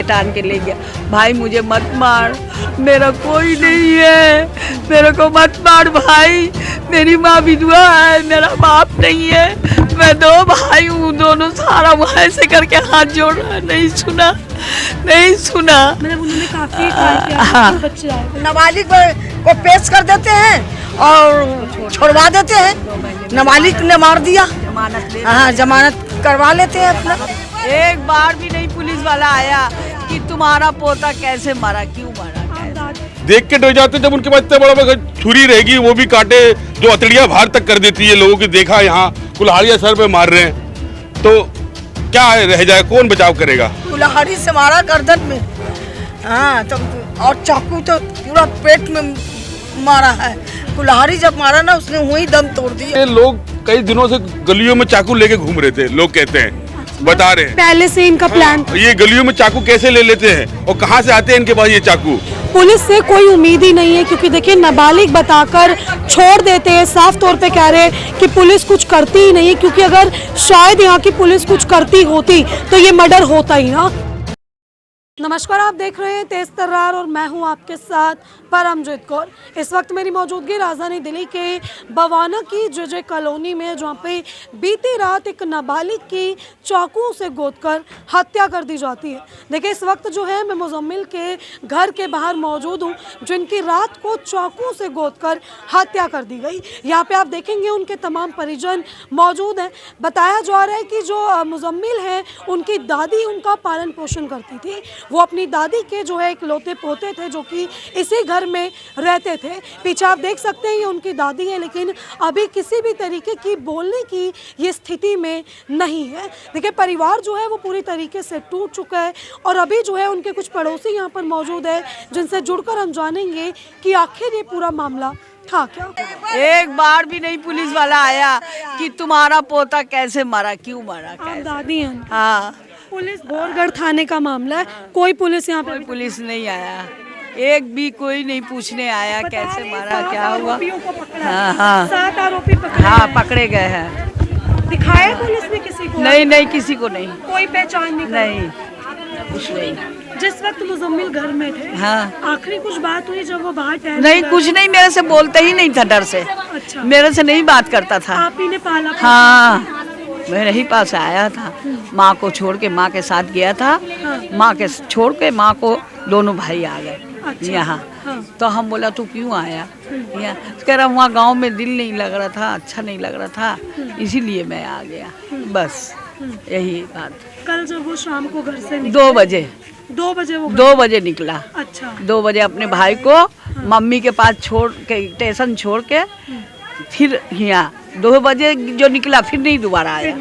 टान के ले गया, भाई मुझे मत मार, मेरा कोई नहीं है, मेरे को मत मार भाई, मेरी माँ विधवा है, मेरा बाप नहीं है, मैं 2 भाई हूँ, दोनों सारा वहाँ ऐसे करके हाथ जोड़ रहा है, नहीं सुना। मतलब उन्होंने काफी ट्राई किया, बच्चे आए, नाबालिग को पेश कर देते हैं और छोड़वा देते हैं। नाबालिग ने मार दिया, हाँ जमानत करवा लेते हैं अपना। एक बार भी नहीं पुलिस वाला आया कि तुम्हारा पोता कैसे मरा, क्यों मरा। देख के डर जाते जब उनके पास इतना बड़ा छुरी रहेगी, वो भी काटे, जो अतड़ियां बाहर तक कर देती है लोगों की। देखा यहाँ कुल्हाड़ियां सर पे मार रहे हैं, तो क्या रह जाए, कौन बचाव करेगा। कुल्हाड़ी से मारा गर्दन में, हाँ तो और चाकू तो पूरा पेट में मारा है। कुल्हाड़ी जब मारा ना उसने वही दम तोड़ दिया। ये लोग कई दिनों से गलियों में चाकू लेके घूम रहे थे, लोग कहते हैं, बता रहे हैं पहले से इनका प्लान था। ये गलियों में चाकू कैसे ले लेते हैं और कहाँ से आते हैं इनके पास ये चाकू। पुलिस से कोई उम्मीद ही नहीं है, क्योंकि देखिए नाबालिग बताकर छोड़ देते हैं, साफ तौर पे कह रहे हैं कि पुलिस कुछ करती ही नहीं है, क्योंकि अगर शायद यहाँ की पुलिस कुछ करती होती तो ये मर्डर होता ही ना। नमस्कार, आप देख रहे हैं तेज तर्रार और मैं हूं आपके साथ परमजीत कौर। इस वक्त मेरी मौजूदगी राजधानी दिल्ली के बवाना की जे कॉलोनी में, जहां पे बीती रात एक नाबालिग की चाकू से गोदकर हत्या कर दी जाती है। देखिए इस वक्त जो है मैं मुजम्मिल के घर के बाहर मौजूद हूं, जिनकी रात को चाकू से गोदकर हत्या कर दी गई। यहाँ पे आप देखेंगे उनके तमाम परिजन मौजूद हैं। बताया जा रहा है कि जो मुजम्मिल हैं उनकी दादी उनका पालन पोषण करती थी। वो अपनी दादी के जो है इकलौते पोते थे, जो कि इसी घर में रहते थे। पीछे आप देख सकते हैं ये उनकी दादी है, लेकिन अभी किसी भी तरीके की बोलने की ये स्थिति में नहीं है। देखिए परिवार जो है वो पूरी तरीके से टूट चुका है, और अभी जो है उनके कुछ पड़ोसी यहाँ पर मौजूद है, जिनसे जुड़कर हम जानेंगे कि आखिर ये पूरा मामला था क्या। एक बार भी नहीं पुलिस वाला आया कि तुम्हारा पोता कैसे मरा, क्यों मरा। आप दादी हैं? हाँ, पुलिस भोरगढ़ थाने का मामला है, कोई पुलिस यहाँ पे कोई पुलिस नहीं आया, एक भी कोई नहीं पूछने आया कैसे मारा, क्या हुआ। हाँ हाँ 7 आरोपी पकड़े हाँ गए। पकड़े गए हैं। दिखाया पुलिस ने किसी को? नहीं किसी को नहीं, कोई पहचान नहीं कुछ नहीं। जिस वक्त मुजम्मिल घर में थे, हाँ आखिरी कुछ बात हुई जब वो बाहर टहल नहीं, कुछ नहीं, मेरे से बोलते ही नहीं था, डर से अच्छा, मेरे से नहीं बात करता था। आप ही ने पाला? हाँ मेरे ही पास आया था, माँ को छोड़ के, माँ के साथ गया था, माँ के छोड़ के माँ को दोनों भाई आ गए यहाँ। तो हम बोला तू क्यों आया यहाँ, कह रहा वहाँ गांव में दिल नहीं लग रहा था, अच्छा नहीं लग रहा था, इसीलिए मैं आ गया, बस यही बात। कल जब वो शाम को घर से 2 बजे 2 बजे वो 2 बजे निकला। अच्छा, 2 बजे अपने भाई को मम्मी के पास छोड़ के, स्टेशन छोड़ के, फिर यहाँ 2 बजे जो निकला, फिर नहीं दोबारा आया।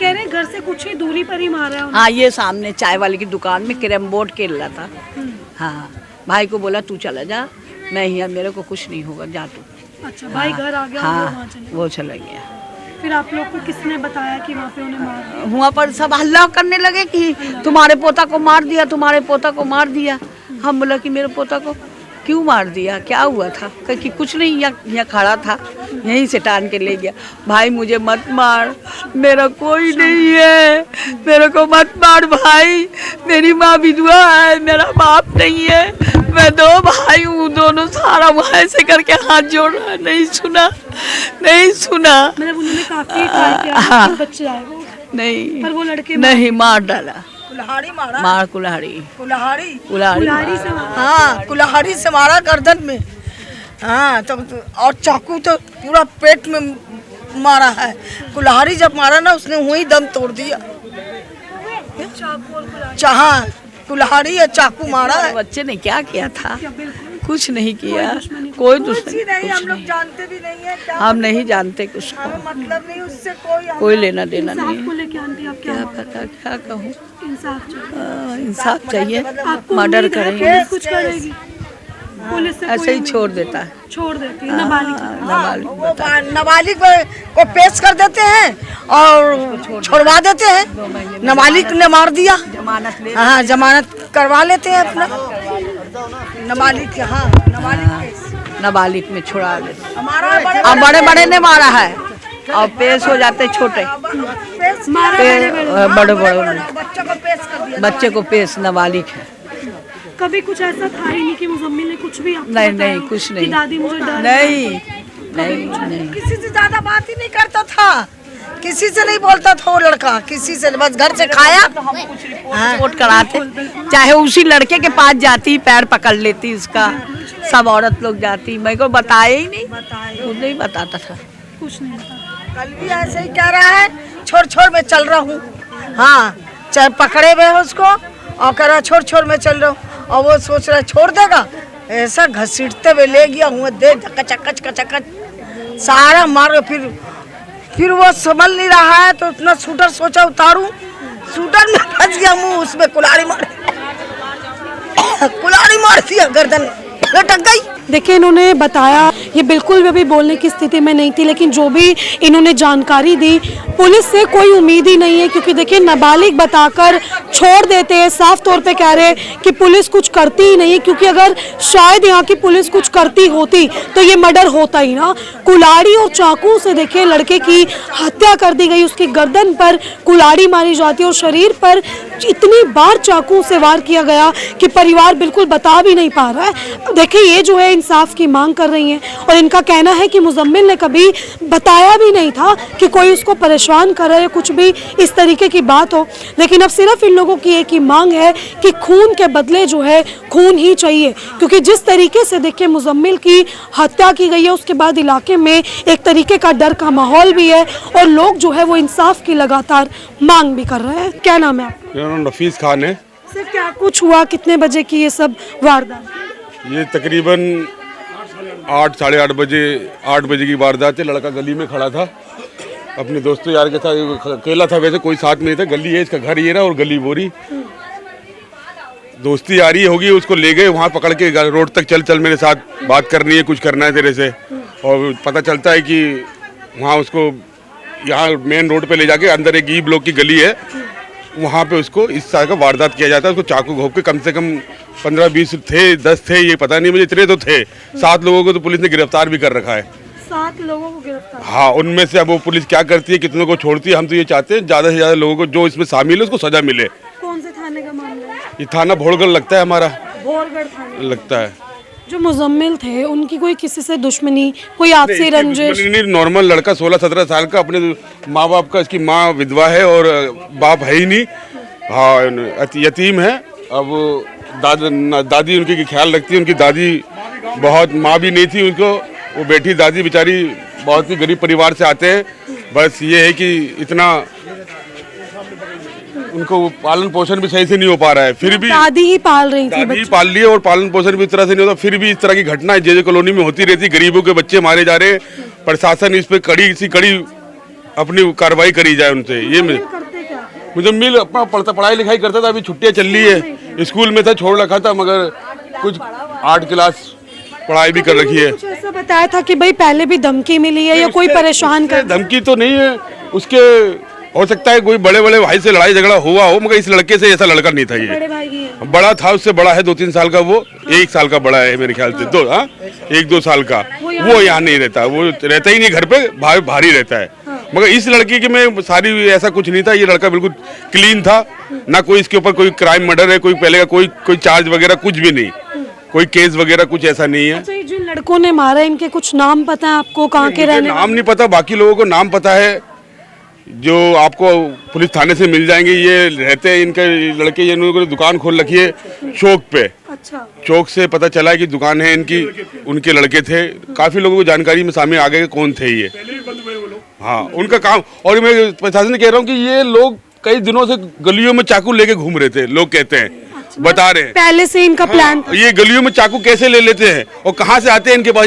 कह रहे घर से कुछ ही दूरी पर ही मारा है। हाँ ये सामने चाय वाले की दुकान में कैरम बोर्ड खेल रहा था। हाँ भाई को बोला तू चला जा, मैं यहाँ, मेरे को कुछ नहीं होगा, जा तू। अच्छा, भाई घर आ गया? हाँ वो चला गया। फिर आप लोग को किसने बताया कि वहाँ पे उन्हें मार दिया? वहाँ पर सब हल्ला करने लगे कि तुम्हारे पोता को मार दिया, तुम्हारे पोता को मार दिया। हम बोला कि मेरे पोता को क्यों मार दिया, क्या हुआ था, कि कुछ नहीं, यहाँ खड़ा था, यहीं से टान के ले गया, भाई मुझे मत मार, मेरा कोई नहीं है, मेरे को मत मार भाई, मेरी माँ विधवा है, मेरा बाप नहीं है, मैं 2 भाई हूँ, दोनों सारा वहाँ ऐसे करके हाथ जोड़ रहा है, नहीं सुना। मतलब उन्होंने काफी ट्राई किया, बच्चे आए वो नहीं, पर वो लड़के नहीं मार डाला। कुल्हाड़ी मारा, मार कुल्हाड़ी से हाँ कुल्हाड़ी से मारा गर्दन में, हाँ तो और चाकू तो पूरा पेट में मारा है। कुल्हाड़ी जब मारा ना उसने वही दम तोड़ दिया। हाँ कुल्हाड़ी या चाकू मारा है। बच्चे ने क्या किया था, कुछ नहीं किया, कोई दुश्मनी नहीं, हम लोग जानते भी नहीं है, हम नहीं जानते कुछ को, मतलब नहीं उससे कोई लेना देना नहीं को है। लेके आंटी आप क्या क्या पता, क्या कहूँ, इंसाफ चाहिए? इंसाफ चाहिए, आपको मर्डर उम्मीद है करेंगे, पुलिस कुछ करेगी? पुलिस से ऐसे ही छोड़ देता है। छोड़ देती है नाबालिग। नाबालिग बता, नाबालिग को पेश कर देते हैं और छोड़वा देते हैं। नाबालिग ने मार दिया, जमानत ले, हाँ जमानत करवा लेते हैं अपना। नाबालिग, हाँ नाबालिग में छुड़ा लेते, हमारा और बड़े बड़े ने मारा है और पेश हो जाते छोटे। पेश बड़े बड़े बच्चों को पेश कर दिया। बच्चे को पेश नाबालिग है। कभी कुछ ऐसा था ही नहीं कि मुजम्मिल ने कुछ भी आपको नहीं बताया नहीं हो कुछ कि नहीं। दादी मुझे डर नहीं नहीं नहीं। किसी से ज्यादा बात ही नहीं करता था, किसी से नहीं बोलता था वो लड़का, किसी से बस घर से खाया। रिपोर्ट कराते, चाहे उसी लड़के के पास जाती, पैर पकड़ लेती उसका, सब औरत लोग जाती, मेरे को बताया ही नहीं, खुद नहीं बताता था। कुछ नहीं था। कल भी ऐसे ही कह रहा है, छोड़ छोड़ मैं चल रहा हूँ। हाँ, चाहे पकड़े हुए हो उसको और कह रहा छोड़ छोड़ मैं चल रहा हूँ, और वो सोच रहा है छोड़ देगा, ऐसा घसीटते हुए ले गया हूँ, दे कचकच कचकच सारा मार। फिर वो संभल नहीं रहा है तो उतना शूटर सोचा उतारूं, शूटर में फंस गया मुंह, उसमें कुल्हाड़ी मार दिया, गर्दन लटक गई। देखिए इन्होंने बताया, ये बिल्कुल भी अभी बोलने की स्थिति में नहीं थी, लेकिन जो भी इन्होंने जानकारी दी, पुलिस से कोई उम्मीद ही नहीं है, क्योंकि देखिए नाबालिग बताकर छोड़ देते हैं, साफ तौर पे कह रहे हैं कि पुलिस कुछ करती ही नहीं है, क्योंकि अगर शायद यहाँ की पुलिस कुछ करती होती तो ये मर्डर होता ही ना। कुल्हाड़ी और चाकू से देखिए लड़के की हत्या कर दी गई, उसकी गर्दन पर कुल्हाड़ी मारी जाती है और शरीर पर इतनी बार चाकू से वार किया गया कि परिवार बिल्कुल बता भी नहीं पा रहा है। देखिए ये जो है इंसाफ की मांग कर रही हैं और इनका कहना है कि मुजम्मिल ने कभी बताया भी नहीं था कि कोई उसको परेशान कर रहा है, कुछ भी इस तरीके की बात हो। लेकिन अब सिर्फ इन लोगों की एक ही मांग है कि खून के बदले जो है खून ही चाहिए, क्योंकि जिस तरीके से देखिए मुजम्मिल की हत्या की गई है, उसके बाद इलाके में एक तरीके का डर का माहौल भी है और लोग जो है वो इंसाफ की लगातार मांग भी कर रहे हैं। क्या नाम है आपका? मेरा नाम नफीस खान है। सर क्या कुछ हुआ, कितने बजे की ये सब वारदात? ये तकरीबन 8 साढ़े 8 बजे 8 बजे की वारदात है। लड़का गली में खड़ा था अपने दोस्तों यार के साथ, अकेला था वैसे, कोई साथ नहीं था। गली है इसका, घर ये रहा और गली बोरी। दोस्ती यारी होगी, उसको ले गए वहाँ पकड़ के, रोड तक चल मेरे साथ बात करनी है, कुछ करना है तेरे से। और पता चलता है कि वहाँ उसको यहाँ मेन रोड पे ले जाके अंदर एक ई ब्लॉक की गली है, वहाँ पे उसको इस तरह का वारदात किया जाता है। उसको चाकू घोंप के, कम से कम 15-20 थे, 10 थे, ये पता नहीं मुझे, इतने तो थे। 7 लोगों को तो पुलिस ने गिरफ्तार भी कर रखा है। 7 लोगों को गिरफ्तार? हाँ, उनमें से अब वो पुलिस क्या करती है, कितनों को छोड़ती है, हम तो ये चाहते हैं ज़्यादा से ज़्यादा लोगों को जो इसमें शामिल है उसको सजा मिले। कौन से थाने का मामला है? ये थाना भोरगढ़ लगता है हमारा, भोरगढ़ थाना लगता है। जो मुजम्मिल थे उनकी कोई किसी से दुश्मनी, कोई आपसी रंजिश? नॉर्मल लड़का 16-17 साल का, अपने माँ बाप का, इसकी माँ विधवा है और बाप है ही नहीं। हाँ, यतीम है। अब दादी उनकी की ख्याल रखती है। उनकी दादी बहुत, माँ भी नहीं थी उनको, वो बेटी दादी बेचारी बहुत ही गरीब परिवार से आते हैं। बस ये है कि इतना उनको पालन पोषण भी सही से नहीं हो पा रहा है। फिर भी दादी ही पाल रही थी, दादी ही पाल लिए और पालन पोषण भी इस तरह से नहीं होता। फिर भी इस तरह की घटनाएं जे कॉलोनी में होती रहती, गरीबों के बच्चे मारे जा रहे हैं। प्रशासन इस पे कड़ी अपनी कार्रवाई करी जाए उनसे। ये मुजम्मिल अपना पढ़ाई लिखाई करता था, अभी छुट्टियां चल रही है, स्कूल में था, छोड़ रखा था, मगर कुछ 8 क्लास पढ़ाई भी कर रखी है। कुछ ऐसा बताया था कि भाई पहले भी धमकी मिली है या कोई परेशान कर? धमकी तो नहीं है उसके, हो सकता है कोई बड़े भाई से लड़ाई झगड़ा हुआ हो, मगर इस लड़के से ऐसा लड़का नहीं था। ये बड़े भाई ही बड़ा था, उससे बड़ा है 2-3 साल का, वो 1 साल का बड़ा है मेरे ख्याल से, 1-2 साल का। वो यहाँ नहीं रहता, वो रहता ही नहीं घर पे, भारी रहता है। मगर इस लड़की के में सारी ऐसा कुछ नहीं था। ये लड़का बिल्कुल क्लीन था, ना कोई इसके ऊपर कोई क्राइम मर्डर है, कोई पहले का कोई चार्ज वगैरह कुछ भी नहीं, कोई केस वगैरह कुछ ऐसा नहीं है। अच्छा, ये जिन लड़कों ने मारा इनके कुछ नाम पता है आपको, कहाँ के रहने? नाम नहीं पता, बाकी लोगों को नाम पता है, जो आपको पुलिस थाने से मिल जाएंगे। ये रहते हैं, इनके लड़के, ये इन्होंने दुकान खोल रखी है चौक पे। अच्छा, चौक से पता चला है कि दुकान है इनकी, उनके लड़के थे। काफी लोगों को जानकारी में सामने आ गए कौन थे ये। हाँ, उनका काम। और मैं प्रशासन से कह रहा हूँ कि ये लोग कई दिनों से गलियों में चाकू लेके घूम रहे थे, लोग कहते हैं, बता रहे हैं पहले से इनका प्लान था। ये गलियों में चाकू कैसे ले लेते हैं और कहाँ से आते हैं इनके पास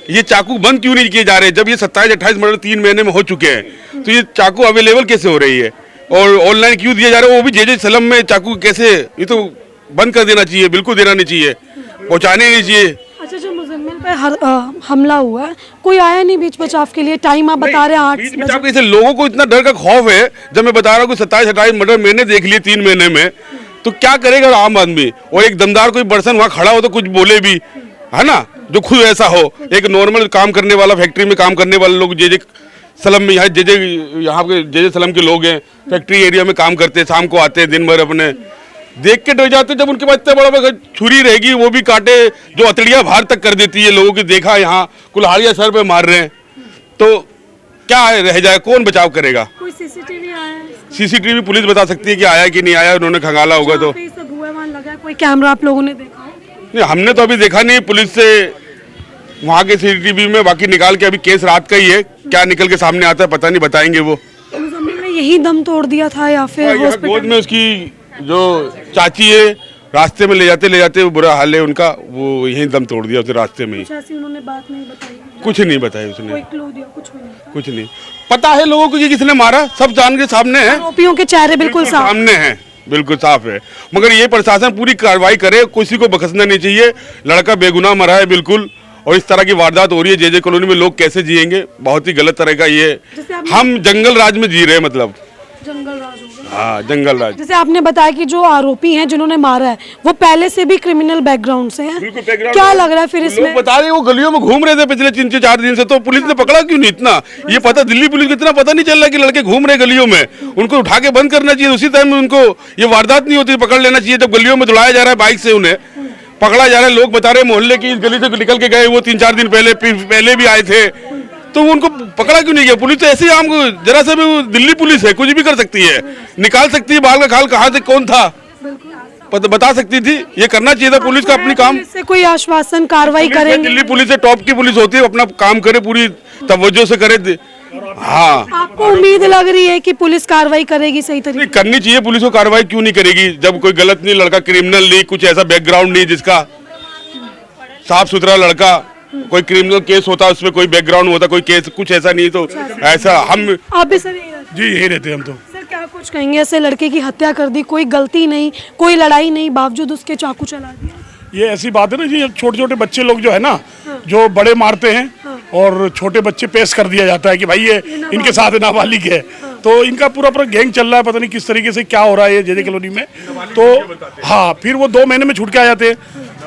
ये चाकू बंद क्यों नहीं किए जा रहे? जब ये 27-28 मर्डर 3 महीने में हो चुके हैं, तो ये चाकू अवेलेबल कैसे हो रही है? और ऑनलाइन क्यों दिया जा रहा है? वो भी जे सलम में चाकू कैसे? ये तो बंद कर देना चाहिए, बिल्कुल देना नहीं चाहिए, पहुँचाने नहीं चाहिए। अच्छा, जो मुजम्मिल पे हमला हुआ है, कोई आया नहीं बीच बचाव के लिए? टाइम आप बता रहे हैं 8 बीच बचाव कैसे? लोगों को इतना डर का खौफ है। जब मैं बता रहा हूँ कि 27-28 मर्डर मैंने देख लिए 3 महीने में, तो क्या करेगा आम आदमी? और एक दमदार कोई पर्सन वहाँ खड़ा हो तो कुछ बोले भी, है ना, जो खुद ऐसा हो। एक नॉर्मल काम करने वाला, फैक्ट्री में काम करने वाले लोग जे सलम में यहाँ के जे सलम के लोग हैं, फैक्ट्री एरिया में काम करते हैं, शाम को आते हैं दिन भर अपने, देख के डर जाते जब उनके पास इतना बड़ा बड़ा छुरी रहेगी, वो भी काटे जो अतड़ियाँ बाहर तक कर देती है लोगों की। देखा यहाँ कुल्हाड़ियाँ सर पे मार रहे हैं, तो क्या रह जाए, कौन बचाव करेगा? कोई सीसीटीवी आया है? सीसीटीवी पुलिस बता सकती है कि आया कि नहीं आया, उन्होंने खंगाला होगा तो। सब हुआ वहाँ लगा, कोई कैमरा आप लोगों ने देखा? नहीं, हमने तो अभी देखा नहीं, पुलिस से वहाँ के सीसीटीवी में बाकी निकाल के, अभी केस रात का ही है, क्या निकल के सामने आता है पता नहीं, बताएंगे वो। मुजम्मिल ने यही दम तोड़ दिया था या फिर यहाँ हॉस्पिटल? गोद में उसकी जो चाची है, रास्ते में ले जाते वो बुरा हाल है उनका, वो यही दम तोड़ दिया उसे रास्ते में ही। कुछ ऐसी उन्होंने बात नहीं बताई? कुछ नहीं बताया उसने, कोई क्लू दिया? कुछ भी नहीं? कुछ नहीं पता है लोगों को कि किसने मारा, सब जान के सामने है, आरोपियों के चेहरे बिल्कुल साफ सामने है, बिल्कुल साफ है। मगर ये प्रशासन पूरी कार्रवाई करे, किसी को बख्शना नहीं चाहिए। लड़का बेगुनाह मरा है बिल्कुल, और इस तरह की वारदात हो रही है जे कॉलोनी में, लोग कैसे जिएंगे? बहुत ही गलत तरह का ये, हम जंगल राज में जी रहे हैं, मतलब जंगल राज हो गया। हाँ, जंगल राज। जैसे आपने बताया कि जो आरोपी हैं जिन्होंने मारा है वो पहले से भी क्रिमिनल बैकग्राउंड से हैं, क्या लग रहा है फिर इसमें? लोग बता रहे हैं वो गलियों में घूम रहे थे पिछले 3-4 दिन से, तो पुलिस ने पकड़ा क्यों नहीं इतना? ये पता, दिल्ली पुलिस को इतना पता नहीं चल रहा कि लड़के घूम रहे गलियों में, उनको उठा के बंद करना चाहिए, उसी टाइम में उनको ये वारदात नहीं होती, पकड़ लेना चाहिए। जब गलियों में दौड़ाया जा रहा है बाइक से, उन्हें पकड़ा जा रहा है, लोग बता रहे मोहल्ले की इस गली से निकल के गए, वो 3-4 दिन पहले भी आए थे, तो उनको पकड़ा क्यों नहीं गया? पुलिस तो ऐसे ही आम जरा से भी, दिल्ली पुलिस है, कुछ भी कर सकती है, निकाल सकती है बाल का खाल, कहाँ से कौन था बता सकती थी। ये करना चाहिए था पुलिस का अपनी काम। से कोई आश्वासन कार्रवाई करेंगे? दिल्ली पुलिस है, टॉप की पुलिस होती है, अपना काम करे, पूरी तवज्जो से करे। हाँ, आपको उम्मीद लग रही है कि पुलिस कार्रवाई करेगी सही तरीके? करनी चाहिए। पुलिस को कार्रवाई क्यों नहीं करेगी जब कोई गलत नहीं, लड़का क्रिमिनल नहीं, कुछ ऐसा बैकग्राउंड नहीं जिसका, साफ सुथरा लड़का, कोई क्रिमिनल केस होता उसमें कोई बैकग्राउंड होता, कोई केस कुछ ऐसा नहीं, तो ऐसा हम आप भी सर जी यही रहते हैं हम तो। सर क्या कुछ कहेंगे, ऐसे लड़के की हत्या कर दी, कोई गलती नहीं, कोई लड़ाई नहीं, बावजूद उसके चाकू चला दिया? ये ऐसी बात है ना जी, छोटे छोटे बच्चे लोग जो है ना, जो बड़े मारते हैं और छोटे बच्चे पेश कर दिया जाता है कि भाई ये इनके साथ नाबालिग है, तो इनका पूरा गैंग चल रहा है, पता नहीं किस तरीके से क्या हो रहा है ये जे कॉलोनी में। तो हाँ, फिर वो 2 महीने में छूट के आ जाते हैं,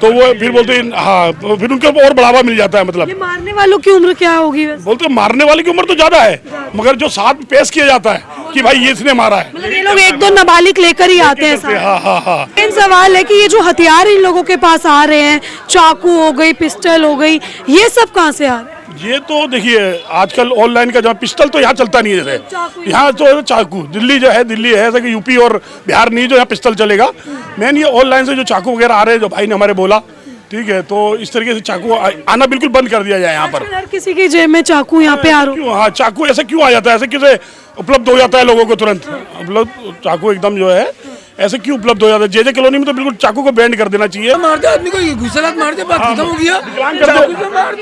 तो वो फिर बोलते हैं हाँ, तो फिर उनको और बढ़ावा मिल जाता है। मतलब ये मारने वालों की उम्र क्या होगी वैसे? बोलते हैं मारने वाले की उम्र तो ज्यादा है, मगर जो साथ में पेश किया जाता है कि भाई ये इसने मारा है, मतलब ये लोग 1-2 नाबालिग लेकर ही आते हैं साथ। हाँ हाँ हाँ। मेन सवाल है कि ये जो हथियार इन लोगों के पास आ रहे हैं, चाकू हो गई, पिस्टल हो गई, ये सब कहाँ से आ रहे हैं? ये तो देखिए आजकल ऑनलाइन का, जहाँ पिस्टल तो यहाँ चलता नहीं है, जैसे यहाँ तो चाकू, दिल्ली जो है, दिल्ली है ऐसा कि यूपी और बिहार नहीं जो यहाँ पिस्टल चलेगा। मेन ये ऑनलाइन से जो चाकू वगैरह आ रहे हैं, जो भाई ने हमारे बोला, ठीक है, तो इस तरीके से चाकू आना बिल्कुल बंद कर दिया जाए यहाँ पर। हर किसी की जेब में चाकू यहाँ पे आ रहा क्यों? हाँ, चाकू ऐसे क्यों आ जाता है, ऐसे कैसे उपलब्ध हो जाता है लोगों को तुरंत? उपलब्ध चाकू एकदम जो है ऐसे क्यों उपलब्ध हो जाता है? जे कॉलोनी में तो बिल्कुल चाकू को बैन कर देना चाहिए। मारते आदमी को घुसलात मारते, बात खत्म हो गया।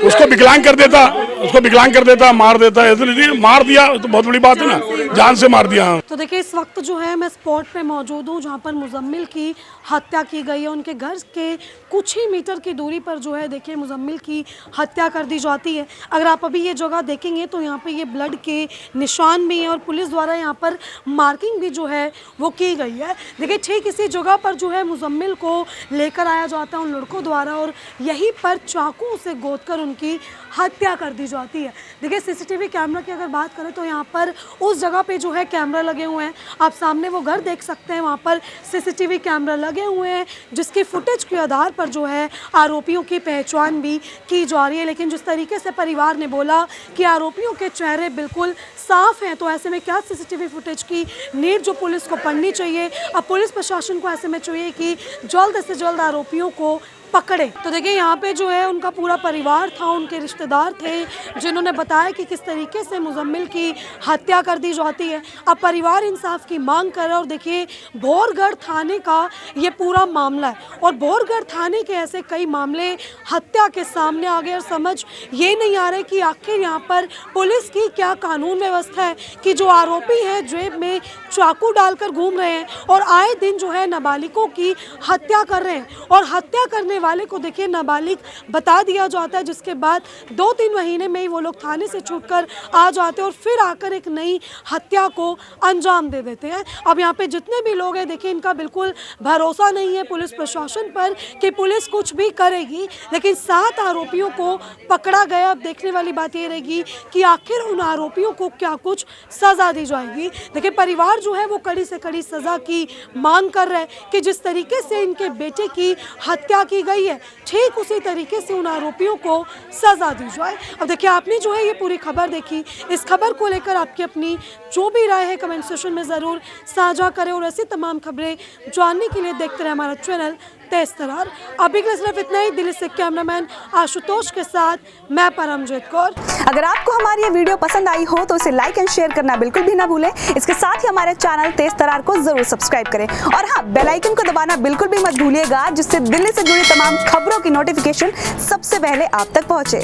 उसको विकलांग कर देता, उसको विकलांग कर देता, मार देता, ऐसे मार दिया तो बहुत बड़ी बात है ना, जान से मार दिया। तो देखिए इस वक्त जो है मैं स्पॉट पे मौजूद हूँ जहाँ पर मुजम्मिल की हत्या की गई है। उनके घर के कुछ ही मीटर की दूरी पर जो है देखिए मुजम्मिल की हत्या कर दी जाती है। अगर आप अभी ये जगह देखेंगे तो यहाँ पे ये ब्लड के निशान भी हैं और पुलिस द्वारा यहाँ पर मार्किंग भी जो है वो की गई है। देखिए ठीक इसी जगह पर जो है मुजम्मिल को लेकर आया जाता है उन लड़कों द्वारा और यहीं पर चाकू से गोदकर उनकी हत्या कर दी जाती है। देखिए सीसीटीवी कैमरा की अगर बात करें तो यहाँ पर उस जगह पे जो है कैमरा लगे हुए हैं। आप सामने वो घर देख सकते हैं, वहाँ पर सीसीटीवी कैमरा लगे हुए हैं जिसकी फुटेज के आधार पर जो है आरोपियों की पहचान भी की जा रही है। लेकिन जिस तरीके से परिवार ने बोला कि आरोपियों के चेहरे बिल्कुल साफ हैं, तो ऐसे में क्या सीसीटीवी फुटेज की नीड जो पुलिस को पढ़नी चाहिए। अब पुलिस प्रशासन को ऐसे में चाहिए कि जल्द से जल्द आरोपियों को पकड़े। तो देखिए यहाँ पे जो है उनका पूरा परिवार था, उनके रिश्तेदार थे जिन्होंने बताया कि किस तरीके से मुजम्मिल की हत्या कर दी जाती है। अब परिवार इंसाफ की मांग कर रहा है और देखिए भोरगढ़ थाने का ये पूरा मामला है और भोरगढ़ थाने के ऐसे कई मामले हत्या के सामने आ गए और समझ ये नहीं आ रहा है कि आखिर यहाँ पर पुलिस की क्या कानून व्यवस्था है कि जो आरोपी है जेब में चाकू डालकर घूम रहे हैं और आए दिन जो है नाबालिगों की हत्या कर रहे हैं और हत्या करने वाले को देखिए नाबालिग बता दिया जाता है, जिसके बाद 2-3 महीने में ही वो लोग थाने से छूटकर आ जाते हैं और फिर आकर एक नई हत्या को अंजाम दे देते हैं। अब यहाँ पे जितने भी लोग हैं देखिए इनका बिल्कुल भरोसा नहीं है पुलिस प्रशासन पर कि पुलिस कुछ भी करेगी, लेकिन 7 आरोपियों को पकड़ा गया। अब देखने वाली बात ये रहेगी कि आखिर उन आरोपियों को क्या कुछ सज़ा दी जाएगी। देखिए परिवार जो है वो कड़ी से कड़ी सज़ा की मांग कर रहे हैं कि जिस तरीके से इनके बेटे की हत्या की गई है ठीक उसी तरीके से उन आरोपियों को सज़ा दी जाए। अब देखिए आपने जो है ये पूरी खबर देखी, इस खबर को लेकर आपकी अपनी जो भी राय है कमेंट सेक्शन में ज़रूर साझा करें और ऐसी तमाम खबरें जानने के लिए देखते रहे हमारा चैनल तेज तरार। अभी के लिए सिर्फ इतना ही। दिल्ली से कैमरामैन आशुतोष के साथ मैं परमजीत कौर। अगर आपको हमारी ये वीडियो पसंद आई हो तो इसे लाइक एंड शेयर करना बिल्कुल भी ना भूलें। इसके साथ ही हमारे चैनल तेज तरार को जरूर सब्सक्राइब करें और हाँ, बेल आइकन को दबाना बिल्कुल भी मत भूलिएगा, जिससे दिल्ली से जुड़ी तमाम खबरों की नोटिफिकेशन सबसे पहले आप तक पहुंचे।